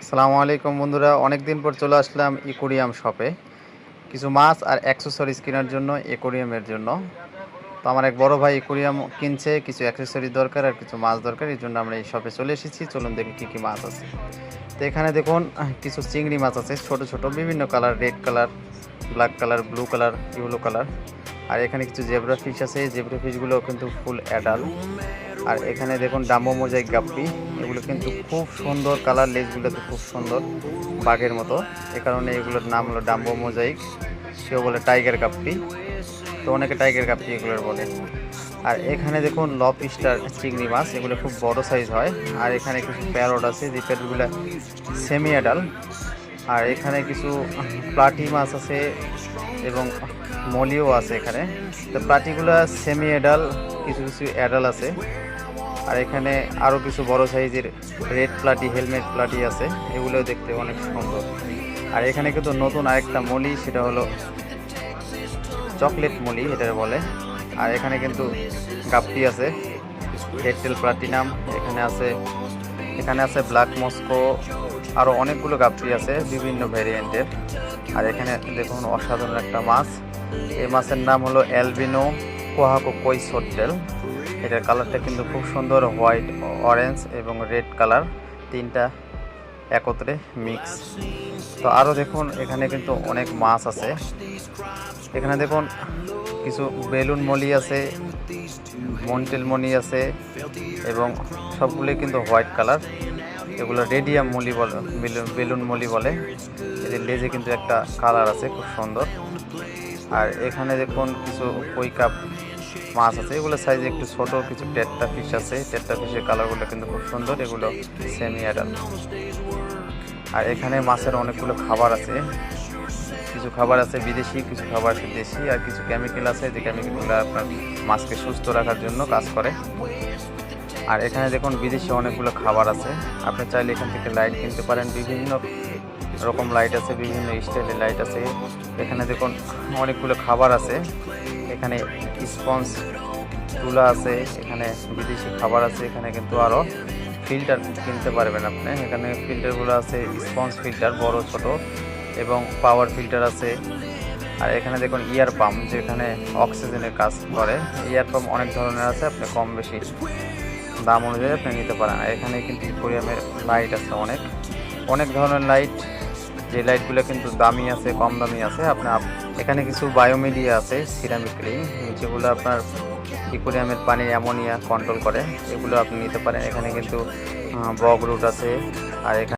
আসসালামু আলাইকুম বন্ধুরা, অনেকদিন পর চলে আসলাম ইকোরিয়াম শপে কিছু মাছ আর অ্যাক্সেসরিজ কেনার জন্য ইকোরিয়ামের জন্য। তো আমার এক বড় ভাই ইকোরিয়াম কিনছে, কিছু অ্যাক্সেসরিজ দরকার আর কিছু মাছ দরকার, এই জন্য আমরা এই শপে চলে এসেছি। চলুন দেখি কী কী মাছ আছে। তো এখানে দেখুন কিছু চিংড়ি মাছ আছে, ছোট ছোট বিভিন্ন colour, red colour, black colour, blue colour, yellow colour. আর এখানে কিছু জেব্রা ফিশ আছে, জেব্রা ফিশগুলো কিন্তু ফুল অ্যাডাল্ট। আর এখানে দেখুন ডাম্বো মোজাইক গাপ্পি, এগুলো কিন্তু খুব সুন্দর কালার, লেজগুলো তো খুব সুন্দর বাঘের মতো, এ কারণে এগুলোর নাম হলো ডাম্বো মোজাইক। কেউ বলে টাইগার গাপ্পি, তো অনেকে টাইগার গাপ্পি এগুলোর বলে। আর এখানে দেখুন লবস্টার চিংড়ি মাছ, এগুলো খুব বড় সাইজ হয়। আর এখানে কিছু প্যারট আছে, যে প্যারটগুলো সেমি অ্যাডাল। আর এখানে কিছু প্লাটি মাছ আছে এবং মলিও আছে এখানে। তো প্লাটিগুলো সেমি অ্যাডাল, কিছু কিছু অ্যাডাল আছে। আর এখানে আরও কিছু বড় সাইজের রেড প্লাটি, হেলমেট প্লাটি আছে, এগুলোও দেখতে অনেক সুন্দর। আর এখানে কিন্তু নতুন আরেকটা মলি, সেটা হলো চকলেট মলি এটা বলে। আর এখানে কিন্তু গাপ্পি আছে, রেড টেল প্লাটিনাম এখানে আছে ব্ল্যাক মস্কো, আরও অনেকগুলো গাপ্পি আছে বিভিন্ন ভ্যারিয়েন্টের। আর এখানে দেখুন অসাধারণ একটা মাছ, এই মাছের নাম হলো অ্যালবিনো কোহাকো কই সোট্টেল। এটার কালারটা কিন্তু খুব সুন্দর, হোয়াইট, অরেঞ্জ এবং রেড কালার, তিনটা একত্রে মিক্স। তো আরও দেখুন এখানে কিন্তু অনেক মাছ আছে। এখানে দেখুন কিছু বেলুন মলি আছে, মন্টেল মনি আছে এবং সবগুলোই কিন্তু হোয়াইট কালার। এগুলো রেডিয়াম মলি বলে, বেলুন মলি বলে। এদের লেজে কিন্তু একটা কালার আছে খুব সুন্দর। আর এখানে দেখুন কিছু কই কাপ মাছ আছে, এগুলো সাইজে একটু ছোট। কিছু টেট্টা ফিশ আছে, টেট্টা ফিশের কালারগুলো কিন্তু খুব সুন্দর, এগুলো সেমি অ্যাডাল্ট। আর এখানে মাছের অনেকগুলো খাবার আছে, কিছু খাবার আছে বিদেশি, কিছু খাবার আছে দেশি, আর কিছু কেমিক্যাল আছে, যে কেমিক্যালগুলো আপনার মাছকে সুস্থ রাখার জন্য কাজ করে। আর এখানে দেখুন বিদেশি অনেকগুলো খাবার আছে, আপনি চাইলে এখান থেকে লাইট কিনতে পারেন। বিভিন্ন রকম লাইট আছে, বিভিন্ন স্টাইলের লাইট আছে। এখানে দেখুন অনেকগুলো খাবার আছে, এখানে স্পঞ্জ তুলা আছে, এখানে বিদেশি খাবার আছে। এখানে কিন্তু আরও ফিল্টার কিনতে পারবেন আপনি, এখানে ফিল্টারগুলো আছে, স্পঞ্জ ফিল্টার বড় ছোট এবং পাওয়ার ফিল্টার আছে। আর এখানে দেখুন ইয়ার পাম্প, যেখানে অক্সিজেনের কাজ করে। ইয়ার পাম্প অনেক ধরনের আছে, আপনি কম বেশি দাম অনুযায়ী আপনি নিতে পারেন। আর এখানে কিন্তু ইকোরিয়ামের লাইট আছে অনেক অনেক ধরনের লাইট, যে লাইটগুলো কিন্তু দামি আছে, কম দামি আছে। আপনার এখানে কিছু বায়োমিডিয়া আছে, সিরামিক রিং, যেগুলো আপনার ইকোরিয়ামের পানির অ্যামোনিয়া কন্ট্রোল করে, এগুলো আপনি নিতে পারেন। এখানে কিন্তু বগ রুট আছে। আর এখানে